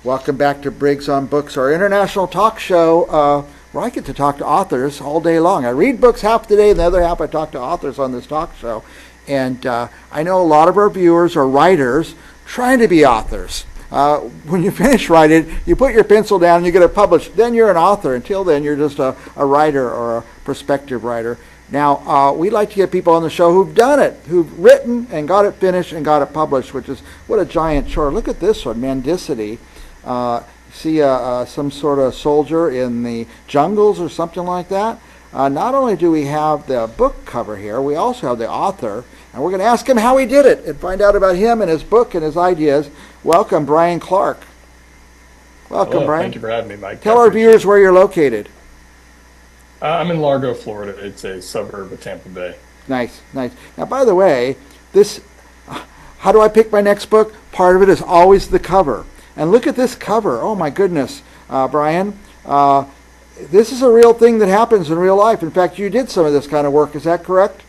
Welcome back to Briggs on Books, our international talk show where I get to talk to authors all day long. I read books half the day, and the other half I talk to authors on this talk show. And I know a lot of our viewers are writers trying to be authors. When you finish writing, you put your pencil down and you get it published. Then you're an author. Until then, you're just a writer or a prospective writer. Now, we like to get people on the show who've done it, who've written and got it finished and got it published, which is what a giant chore. Look at this one, Mendacity. See some sort of soldier in the jungles or something like that. Not only do we have the book cover here, we also have the author, and we're going to ask him how he did it and find out about him and his book and his ideas. Welcome, Brian Clark. Welcome, Hello, Brian. Thank you for having me, Mike. Tell our viewers where you're located. I'm in Largo, Florida. It's a suburb of Tampa Bay. Nice, nice. Now, by the way, how do I pick my next book? Part of it is always the cover. And look at this cover. Oh, my goodness, Brian. This is a real thing that happens in real life. In fact, you did some of this kind of work. Is that correct?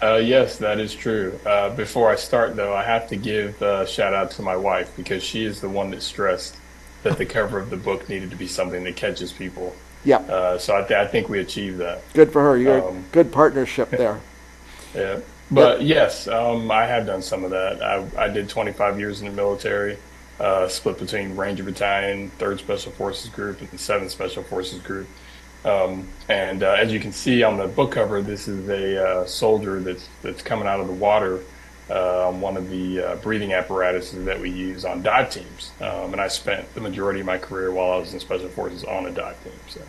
Yes, that is true. Before I start, though, I have to give a shout out to my wife because she is the one that stressed that the cover of the book needed to be something that catches people. Yeah. So I think we achieved that. Good for her. You're a good partnership there. Yeah. But yes, I have done some of that. I did 25 years in the military, split between Ranger Battalion, 3rd Special Forces Group, and the 7th Special Forces Group. And as you can see on the book cover, this is a soldier that's coming out of the water on one of the breathing apparatuses that we use on dive teams. And I spent the majority of my career while I was in Special Forces on a dive team. So.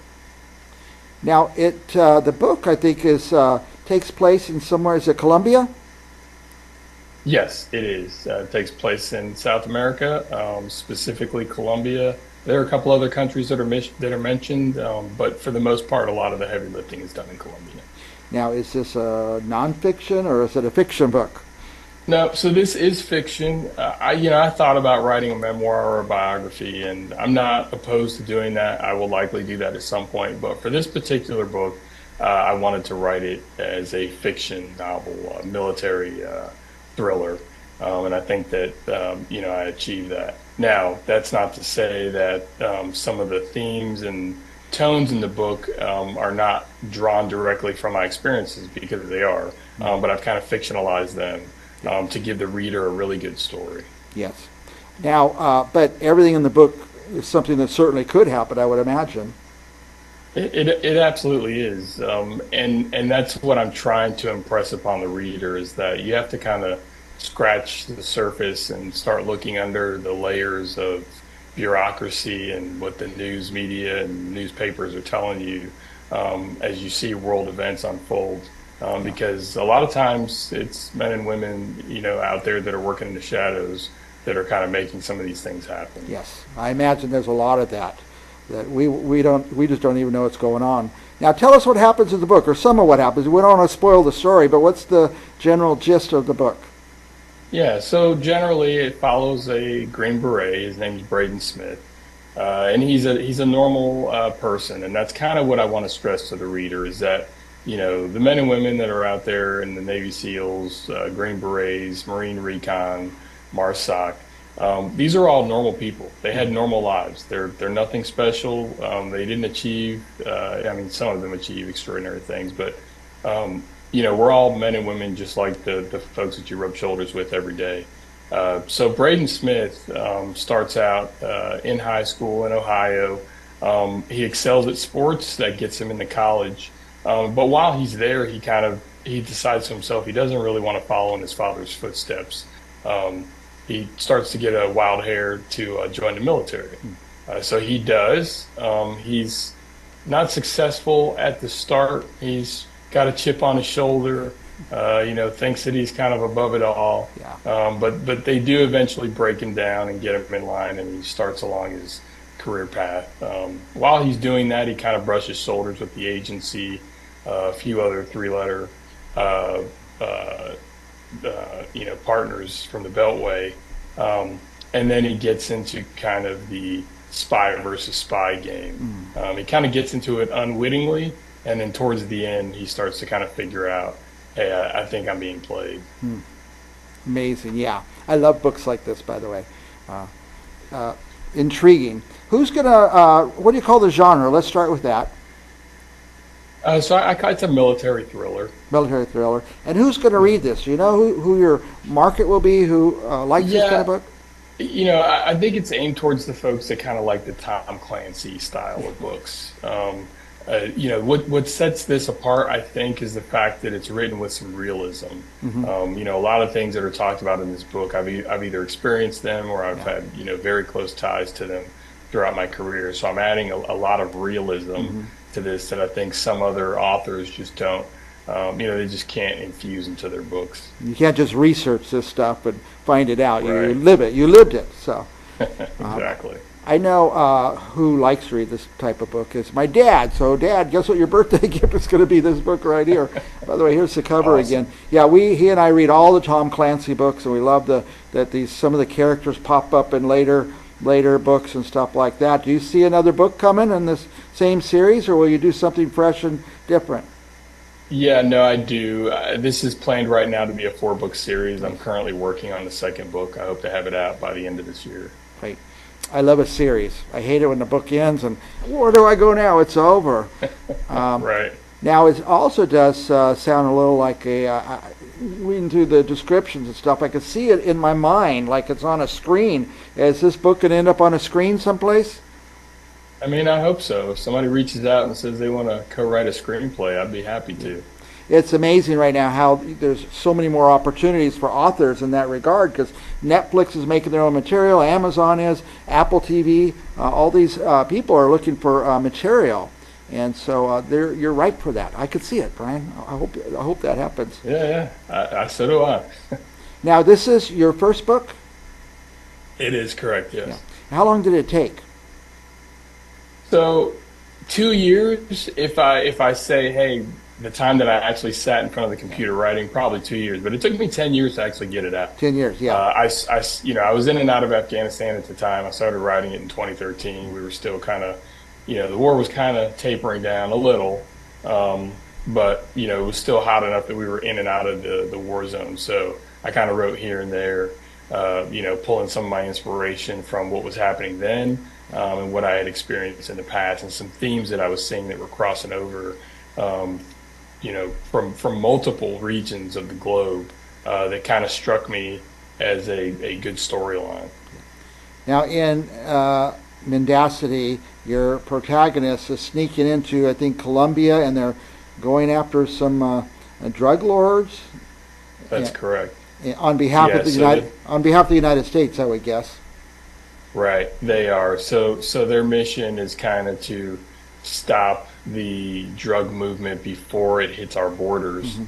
Now, the book, I think, takes place in somewhere, is it Colombia? Yes, it is. It takes place in South America, specifically Colombia. There are a couple other countries that are mentioned, but for the most part, a lot of the heavy lifting is done in Colombia. Now, is this a nonfiction or is it a fiction book? No, so this is fiction. I thought about writing a memoir or a biography, and I'm not opposed to doing that. I will likely do that at some point. But for this particular book, I wanted to write it as a fiction novel, a military thriller, and I think that I achieved that. Now, that's not to say that some of the themes and tones in the book are not drawn directly from my experiences, because they are, but I've kind of fictionalized them to give the reader a really good story. Yes. Now, but everything in the book is something that certainly could happen, I would imagine. It absolutely is, and that's what I'm trying to impress upon the reader, is that you have to kind of scratch the surface and start looking under the layers of bureaucracy and what the news media and newspapers are telling you as you see world events unfold. Because a lot of times it's men and women, out there that are working in the shadows that are kind of making some of these things happen. Yes, I imagine there's a lot of that we just don't even know what's going on. Now, tell us what happens in the book, or some of what happens. We don't want to spoil the story, but what's the general gist of the book? Yeah, so generally it follows a Green Beret. His name is Braden Smith, and he's a normal person, and that's kind of what I want to stress to the reader, is that the men and women that are out there in the Navy SEALs, Green Berets, Marine Recon, MARSOC, these are all normal people. They had normal lives. They're nothing special. They didn't achieve. Some of them achieve extraordinary things, but we're all men and women just like the folks that you rub shoulders with every day. So Braden Smith starts out in high school in Ohio. He excels at sports. That gets him into college. But while he's there, he decides to himself he doesn't really want to follow in his father's footsteps. He starts to get a wild hair to join the military. So he does. He's not successful at the start. He's got a chip on his shoulder, thinks that he's kind of above it all. Yeah. But they do eventually break him down and get him in line, and he starts along his career path. While he's doing that, he kind of brushes shoulders with the agency, a few other three-letter partners from the Beltway, and then he gets into kind of the spy versus spy game. He kind of gets into it unwittingly, and then towards the end, he starts to kind of figure out, hey, I think I'm being played. Amazing, yeah. I love books like this, by the way. intriguing. Who's gonna? What do you call the genre? Let's start with that. It's a military thriller. Military thriller. And who's going to read this? Do you know who your market will be? Who likes this kind of Yeah, book? I think it's aimed towards the folks that kind of like the Tom Clancy style of books. What sets this apart, I think, is the fact that it's written with some realism. Hmm. A lot of things that are talked about in this book, I've either experienced them or I've Yeah. had very close ties to them throughout my career. So I'm adding a lot of realism Hmm. to this that I think some other authors just don't. They just can't infuse into their books. You can't just research this stuff and find it out. You Right. live it. You lived it. So Exactly. I know who likes to read this type of book is my dad. So, Dad, guess what your birthday gift is going to be? This book right here. By the way, here's the cover Awesome. again. Yeah, he and I read all the Tom Clancy books, and we love that some of the characters pop up in later books and stuff like that. Do you see another book coming in this same series, or will you do something fresh and different? Yeah, no, I do. This is planned right now to be a 4-book series. I'm currently working on the second book. I hope to have it out by the end of this year. Right. I love a series. I hate it when the book ends and where do I go now? It's over. Um, Right. Now it also does sound a little like reading through the descriptions and stuff. I can see it in my mind like it's on a screen. Is this book going to end up on a screen someplace? I mean, I hope so. If somebody reaches out and says they want to co-write a screenplay, I'd be happy to. It's amazing right now how there's so many more opportunities for authors in that regard because Netflix is making their own material, Amazon is, Apple TV, all these people are looking for material. And so you're right for that. I could see it, Brian. I hope that happens. Yeah, yeah. So do I. Now, this is your first book? It is correct, Yeah. yes. How long did it take? So 2 years, if I say, hey, the time that I actually sat in front of the computer writing, probably 2 years, but it took me 10 years to actually get it out. 10 years, yeah. I was in and out of Afghanistan at the time. I started writing it in 2013. We were still kind of, the war was kind of tapering down a little, but it was still hot enough that we were in and out of the war zone. So I kind of wrote here and there, pulling some of my inspiration from what was happening then, and what I had experienced in the past, and some themes that I was seeing that were crossing over. From multiple regions of the globe, that kind of struck me as a good storyline. Now, in Mendacity, your protagonist is sneaking into, I think, Colombia, and they're going after some drug lords That's correct. on behalf Yeah, of the so United States, I would guess. Right, they are. So their mission is kind of to stop the drug movement before it hits our borders,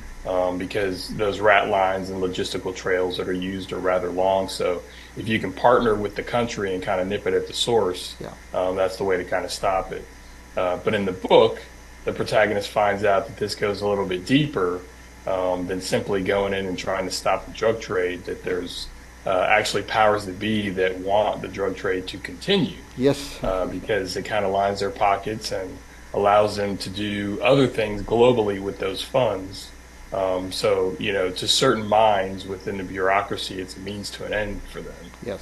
because those rat lines and logistical trails that are used are rather long. So if you can partner with the country and kind of nip it at the source, Yeah. that's the way to kind of stop it. But in the book, the protagonist finds out that this goes a little bit deeper than simply going in and trying to stop the drug trade, that there's actually powers that be that want the drug trade to continue, Yes. because it kind of lines their pockets and allows them to do other things globally with those funds. To certain minds within the bureaucracy, it's a means to an end for them. Yes.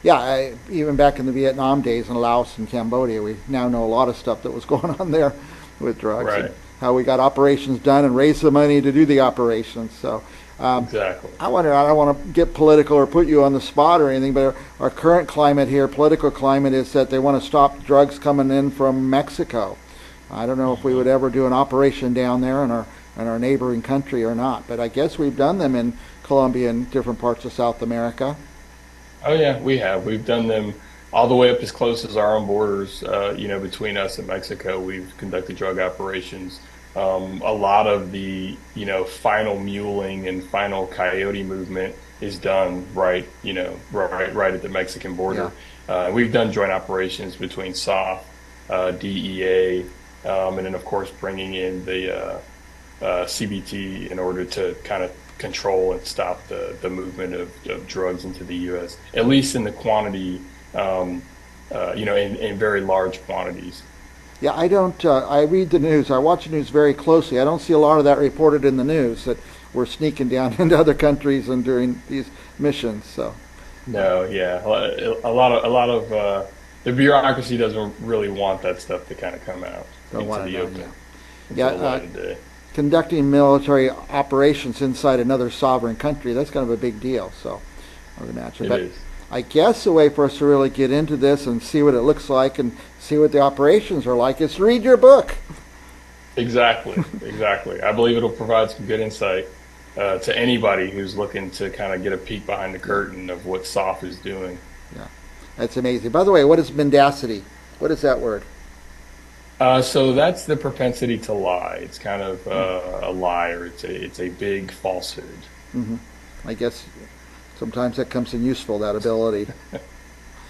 Yeah, even back in the Vietnam days in Laos and Cambodia, we now know a lot of stuff that was going on there with drugs Right. and how we got operations done and raised the money to do the operations. So Exactly. I don't want to get political or put you on the spot or anything, but our current climate here, political climate, is that they want to stop drugs coming in from Mexico. I don't know if we would ever do an operation down there in our neighboring country or not, but I guess we've done them in Colombia and different parts of South America. Oh yeah, we have. We've done them all the way up as close as our own borders. Between us and Mexico, we've conducted drug operations. A lot of the final muling and final coyote movement is done right at the Mexican border. We've done joint operations between SOF, DEA, and then of course bringing in the CBT in order to kind of control and stop the movement of drugs into the U.S. At least in the quantity, in very large quantities. Yeah, I don't. I read the news. I watch the news very closely. I don't see a lot of that reported in the news that we're sneaking down into other countries and during these missions. So, No, yeah, a lot of the bureaucracy doesn't really want that stuff to kind of come out Don't into want it the known, yeah. open, into Yeah, the light of day. conducting military operations inside another sovereign country, that's kind of a big deal, so I would imagine. It But is. I guess the way for us to really get into this and see what it looks like and see what the operations are like is to read your book. Exactly, exactly. I believe it'll provide some good insight to anybody who's looking to kind of get a peek behind the Yeah, curtain of what SOF is doing. yeah. That's amazing. By the way, what is mendacity? What is that word? So that's the propensity to lie. It's kind of a lie, or it's a big falsehood. Hmm. I guess sometimes that comes in useful, that ability.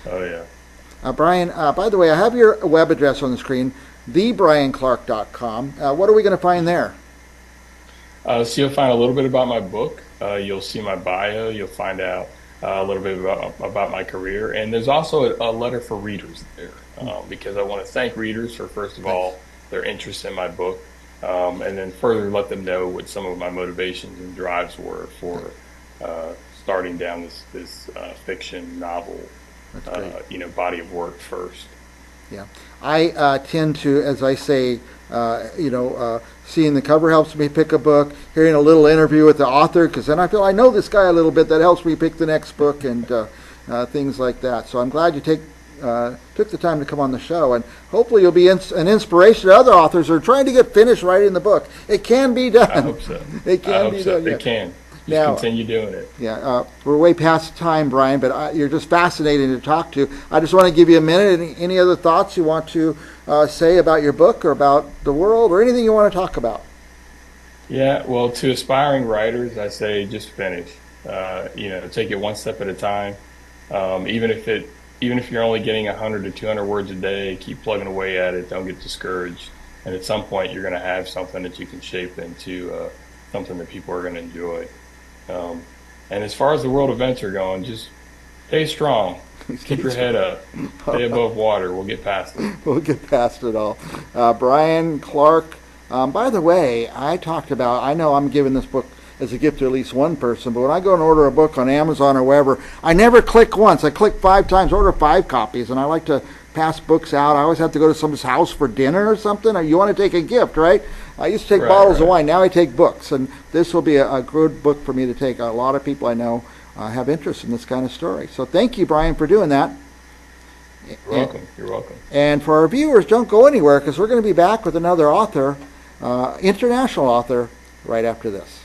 Oh yeah. Brian, by the way, I have your web address on the screen, thebrianclark.com. What are we going to find there? So you'll find a little bit about my book. You'll see my bio. You'll find out a little bit about my career. And there's also a letter for readers there because I want to thank readers for, first of Nice. all, their interest in my book, and then further let them know what some of my motivations and drives were for starting down this fiction novel, That's great. body of work first. Yeah, I tend to, as I say, seeing the cover helps me pick a book. Hearing a little interview with the author, because then I feel I know this guy a little bit. That helps me pick the next book and things like that. So I'm glad you took the time to come on the show, and hopefully you'll be an inspiration to other authors who are trying to get finished writing the book. It can be I done. hope so. It I can hope be so. done. Yeah. It can. Just Now, continue doing it. yeah, we're way past time, Brian, but you're just fascinating to talk to. I just want to give you a minute. Any other thoughts you want to say about your book or about the world or anything you want to talk about? Yeah, well, to aspiring writers, I say just finish. Take it one step at a time. Even if you're only getting 100 to 200 words a day, keep plugging away at it. Don't get discouraged. And at some point, you're going to have something that you can shape into something that people are going to enjoy. Um, and as far as the world events are going, just stay strong. Keep your head up. Stay above water. We'll get past it. We'll get past it all. Brian Clark. By the way, I know I'm giving this book as a gift to at least one person, but when I go and order a book on Amazon or wherever, I never click once. I click 5 times, order 5 copies, and I like to pass books out. I always have to go to someone's house for dinner or something. Or you want to take a gift, right? I used to take Right, bottles of right. wine. Now I take books, and this will be a good book for me to take. A lot of people I know have interest in this kind of story. So thank you, Brian, for doing that. You're welcome. You're welcome. And for our viewers, don't go anywhere because we're going to be back with another author, international author, right after this.